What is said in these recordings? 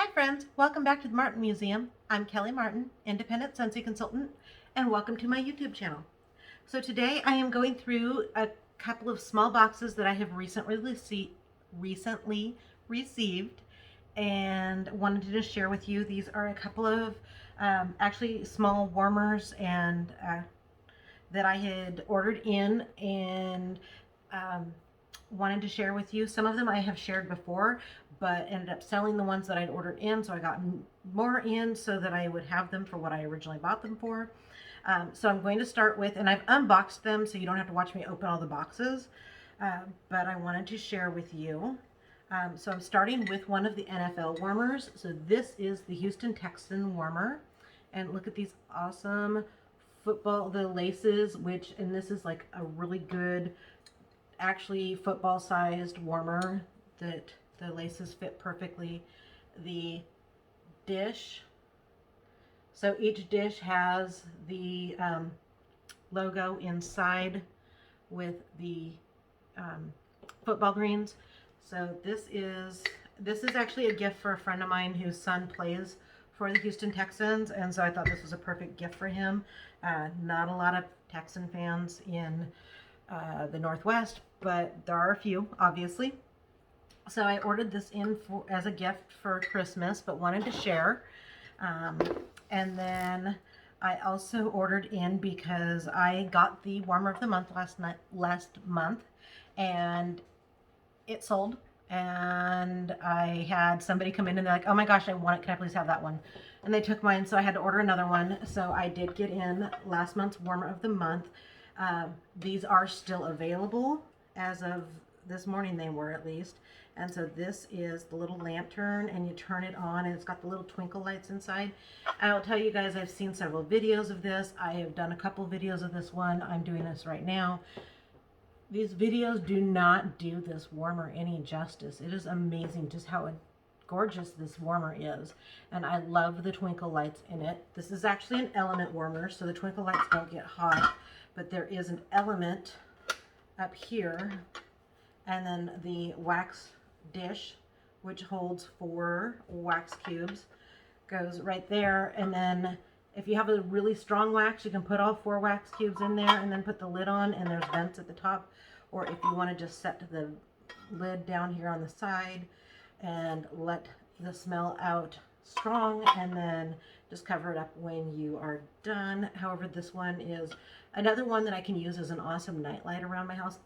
Hi friends, welcome back to the Martin Museum. I'm Kelly Martin, independent Scentsy consultant, and welcome to my YouTube channel. So today I am going through a couple of small boxes that I have recently received and wanted to just share with you. These are a couple of actually small warmers and that I had ordered in and um, wanted to share with you. Some of them I have shared before, but ended up selling the ones that I'd ordered in, so I got more in so that I would have them for what I originally bought them for. So I'm going to start with, and I've unboxed them so you don't have to watch me open all the boxes, but I wanted to share with you. So I'm starting with one of the NFL warmers. So this is the Houston Texan warmer, and look at these awesome the laces, and this is like a really good, actually football sized warmer that the laces fit perfectly. The dish, so each dish has the logo inside with the football greens. So this is actually a gift for a friend of mine whose son plays for the Houston Texans, and so I thought this was a perfect gift for him. Not a lot of Texan fans in the Northwest, but there are a few, obviously. So I ordered this in as a gift for Christmas, but wanted to share. And then I also ordered in because I got the warmer of the month last month, and it sold. And I had somebody come in and they're like, "Oh my gosh, I want it. Can I please have that one?" And they took mine, so I had to order another one. So I did get in last month's warmer of the month. These are still available as of this morning, they were at least. And so this is the little lantern, and you turn it on, and it's got the little twinkle lights inside. I'll tell you guys, I've seen several videos of this. I have done a couple videos of this one. I'm doing this right now. These videos do not do this warmer any justice. It is amazing just how gorgeous this warmer is, and I love the twinkle lights in it. This is actually an element warmer, so the twinkle lights don't get hot, but there is an element up here, and then the wax dish, which holds 4 wax cubes, goes right there. And then if you have a really strong wax, you can put all 4 wax cubes in there and then put the lid on, and there's vents at the top. Or if you want to just set the lid down here on the side and let the smell out strong, and then just cover it up when you are done. However, this one is another one that I can use as an awesome nightlight around my house.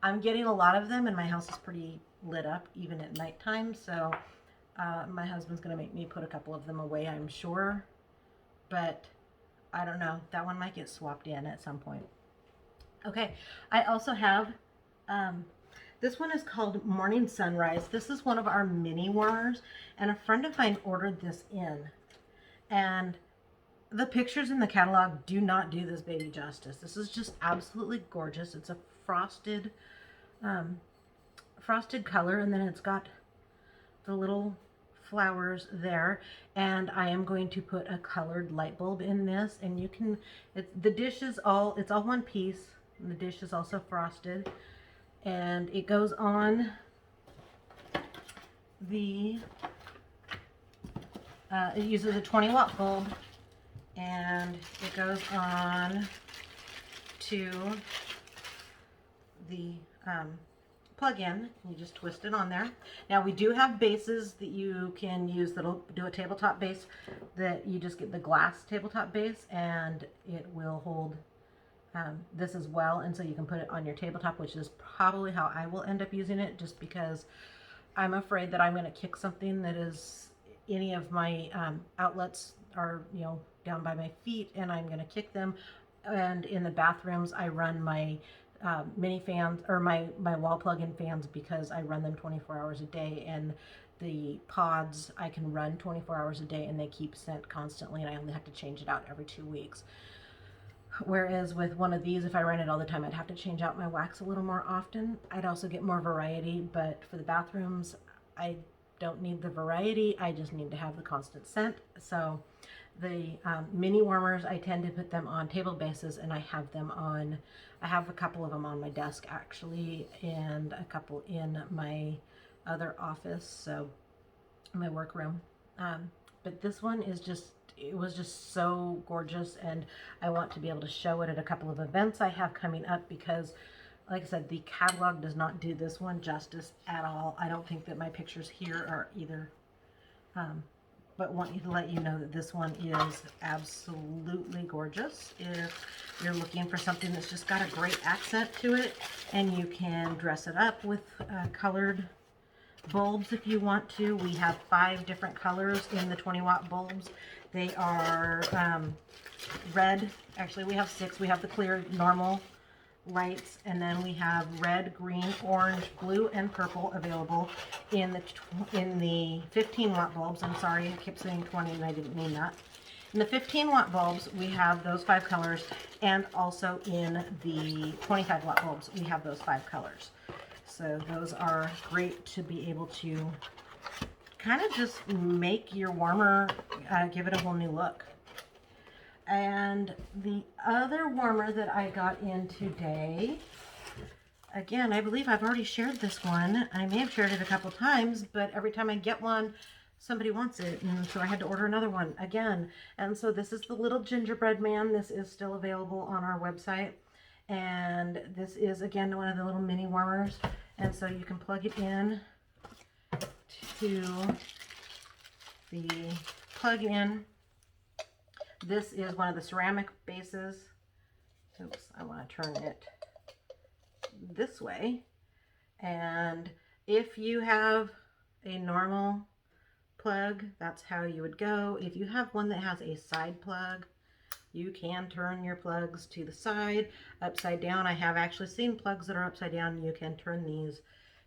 I'm getting a lot of them, and my house is pretty lit up even at nighttime, so my husband's going to make me put a couple of them away, I'm sure, but I don't know. That one might get swapped in at some point. Okay, I also have, this one is called Morning Sunrise. This is one of our mini warmers, and a friend of mine ordered this in. And the pictures in the catalog do not do this baby justice. This is just absolutely gorgeous. It's a frosted color, and then it's got the little flowers there, and I am going to put a colored light bulb in this, and you can, the dish is all, it's all one piece. The dish is also frosted, and it goes on the it uses a 20-watt bulb, and it goes on to the plug-in. You just twist it on there. Now we do have bases that you can use that'll do a tabletop base, that you just get the glass tabletop base, and it will hold this as well, and so you can put it on your tabletop, which is probably how I will end up using it, just because I'm afraid that I'm going to kick something that is, any of my outlets are, you know, down by my feet, and I'm going to kick them. And in the bathrooms I run my mini fans, or my wall plug-in fans, because I run them 24 hours a day, and the pods I can run 24 hours a day, and they keep scent constantly, and I only have to change it out every 2 weeks. Whereas with one of these, if I ran it all the time, I'd have to change out my wax a little more often. I'd also get more variety, but for the bathrooms, I don't need the variety. I just need to have the constant scent. So the mini warmers, I tend to put them on table bases, and I have a couple of them on my desk actually, and a couple in my other office, so my workroom. But this one is just, it was just so gorgeous, and I want to be able to show it at a couple of events I have coming up because, like I said, the catalog does not do this one justice at all. I don't think that my pictures here are either. But want you to let you know that this one is absolutely gorgeous. If you're looking for something that's just got a great accent to it, and you can dress it up with colored bulbs if you want to. We have 5 different colors in the 20-watt bulbs. They are red. Actually, we have 6. We have the clear normal lights, and then we have red, green, orange, blue, and purple available in the 15-watt bulbs. I'm sorry, I kept saying 20 and I didn't mean that. In the 15-watt bulbs, we have those 5 colors, and also in the 25-watt bulbs, we have those 5 colors. So those are great to be able to kind of just make your warmer, give it a whole new look. And the other warmer that I got in today, again, I believe I've already shared this one. I may have shared it a couple times, but every time I get one, somebody wants it, and so I had to order another one again. And so this is the little gingerbread man. This is still available on our website. And this is, again, one of the little mini warmers. And so you can plug it in to the plug-in. This is one of the ceramic bases. Oops, I want to turn it this way. And if you have a normal plug, that's how you would go. If you have one that has a side plug, you can turn your plugs to the side, upside down. I have actually seen plugs that are upside down. You can turn these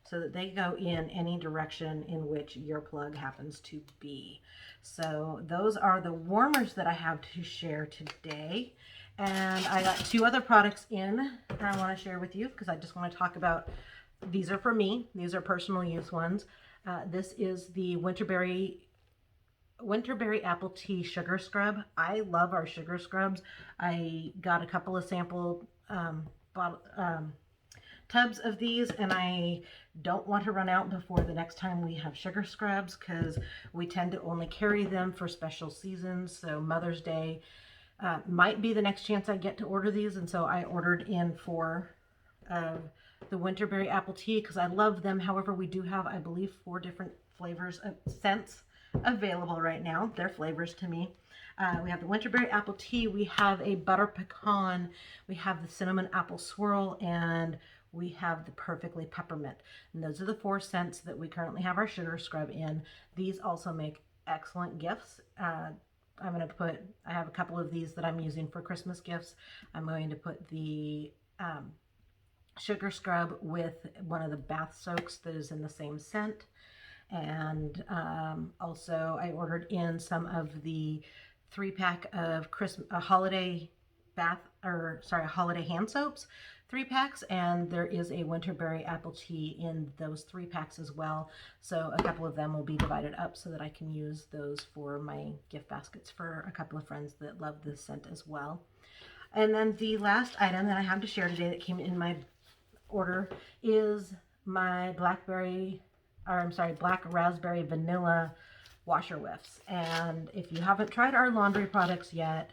so that they go in any direction in which your plug happens to be. So those are the warmers that I have to share today. And I got 2 other products in that I want to share with you because I just want to talk about, these are for me. These are personal use ones. This is the Winterberry apple tea sugar scrub. I love our sugar scrubs. I got a couple of sample tubs of these, and I don't want to run out before the next time we have sugar scrubs because we tend to only carry them for special seasons. So Mother's Day might be the next chance I get to order these, and so I ordered in for the Winterberry apple tea because I love them. However, we do have, I believe, 4 different flavors of scents available right now. They're flavors to me. We have the Winterberry apple tea, we have a butter pecan, we have the cinnamon apple swirl, and we have the perfectly peppermint. And those are the 4 scents that we currently have our sugar scrub in. These also make excellent gifts. I have a couple of these that I'm using for Christmas gifts. I'm going to put the sugar scrub with one of the bath soaks that is in the same scent. And also I ordered in some of the 3-pack of holiday hand soaps, 3 packs, and there is a Winterberry apple tea in those 3 packs as well. So a couple of them will be divided up so that I can use those for my gift baskets for a couple of friends that love this scent as well. And then the last item that I have to share today that came in my order is my black raspberry vanilla washer whiffs. And if you haven't tried our laundry products yet,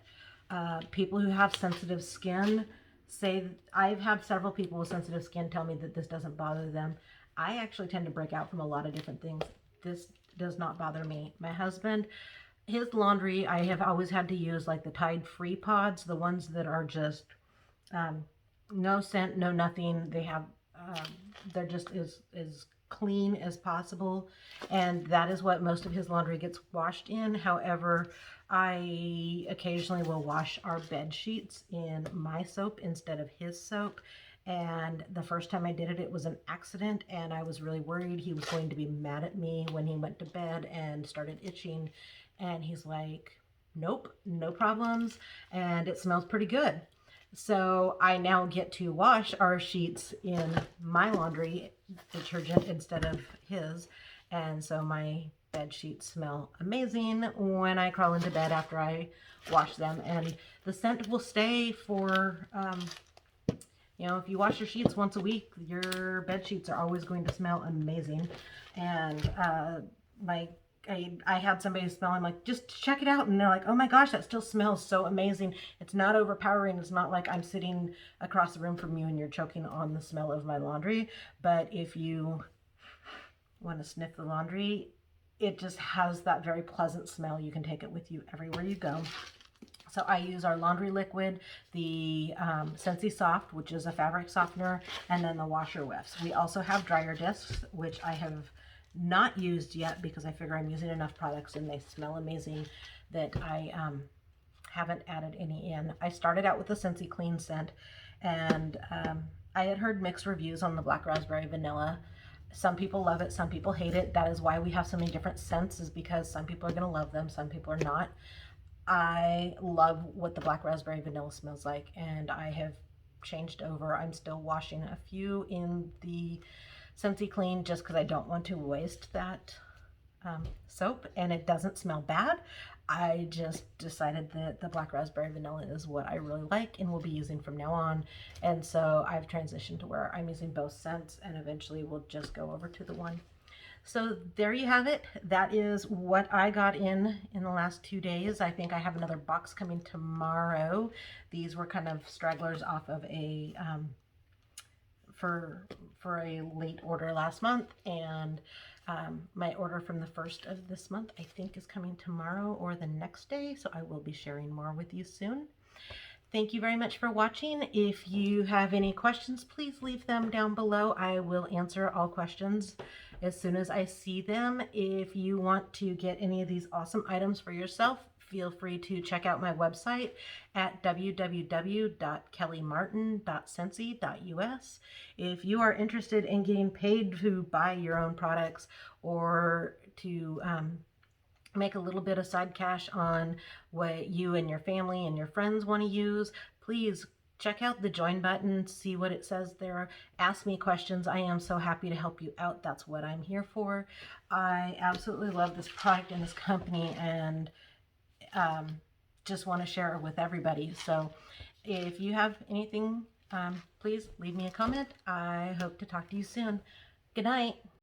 people who have sensitive skin say, I've had several people with sensitive skin tell me that this doesn't bother them. I actually tend to break out from a lot of different things. This does not bother me. My husband, his laundry, I have always had to use like the Tide Free Pods, the ones that are just no scent, no nothing. They have, they're just as clean as possible, and that is what most of his laundry gets washed in. However, I occasionally will wash our bed sheets in my soap instead of his soap, and the first time I did it, it was an accident, and I was really worried he was going to be mad at me when he went to bed and started itching, and he's like, nope, no problems, and it smells pretty good. So I now get to wash our sheets in my laundry detergent instead of his. And so my bed sheets smell amazing when I crawl into bed after I wash them. And the scent will stay for, if you wash your sheets once a week, your bed sheets are always going to smell amazing. And my I had somebody smell. I'm like, just check it out, and they're like, oh my gosh, that still smells so amazing. It's not overpowering. It's not like I'm sitting across the room from you and you're choking on the smell of my laundry. But if you want to sniff the laundry, it just has that very pleasant smell. You can take it with you everywhere you go. So I use our laundry liquid, the Scentsy Soft, which is a fabric softener, and then the washer whiffs. We also have dryer discs, which I have not used yet because I figure I'm using enough products and they smell amazing that I haven't added any in. I started out with the Scentsy Clean scent, and I had heard mixed reviews on the Black Raspberry Vanilla. Some people love it, some people hate it. That is why we have so many different scents, is because some people are going to love them, some people are not. I love what the Black Raspberry Vanilla smells like, and I have changed over. I'm still washing a few in the Scentsy Clean just because I don't want to waste that soap, and it doesn't smell bad. I just decided that the Black Raspberry Vanilla is what I really like and will be using from now on. And so I've transitioned to where I'm using both scents, and eventually we'll just go over to the one. So there you have it. That is what I got in the last 2 days. I think I have another box coming tomorrow. These were kind of stragglers off of a for a late order last month, and my order from the first of this month I think is coming tomorrow or the next day, so I will be sharing more with you soon. Thank you very much for watching. If you have any questions, please leave them down below. I will answer all questions as soon as I see them. If you want to get any of these awesome items for yourself, feel free to check out my website at www.kellymartin.scentsy.us. If you are interested in getting paid to buy your own products or to make a little bit of side cash on what you and your family and your friends want to use, please check out the join button, see what it says there, ask me questions. I am so happy to help you out. That's what I'm here for. I absolutely love this product and this company, and just want to share it with everybody. So if you have anything, please leave me a comment. I hope to talk to you soon. Good night.